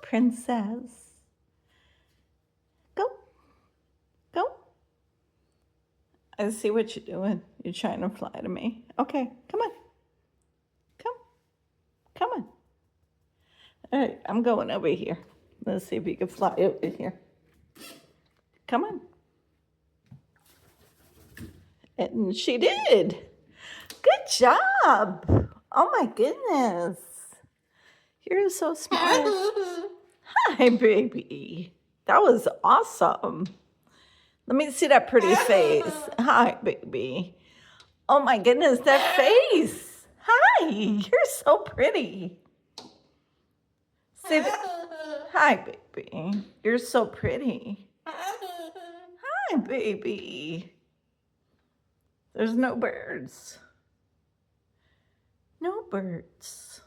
princess. Go, go. I see what you're doing. You're trying to fly to me. Okay, come on. Come, come on. All right, I'm going over here. Let's see if you can fly over here. Come on. And she did. Good job. Oh my goodness. You're so smart. Hi, baby. That was awesome. Let me see that pretty face. Hi, baby. Oh my goodness, that face. Hi, you're so pretty. Say that. Hi, baby. You're so pretty. Hi, baby. There's no birds. No birds.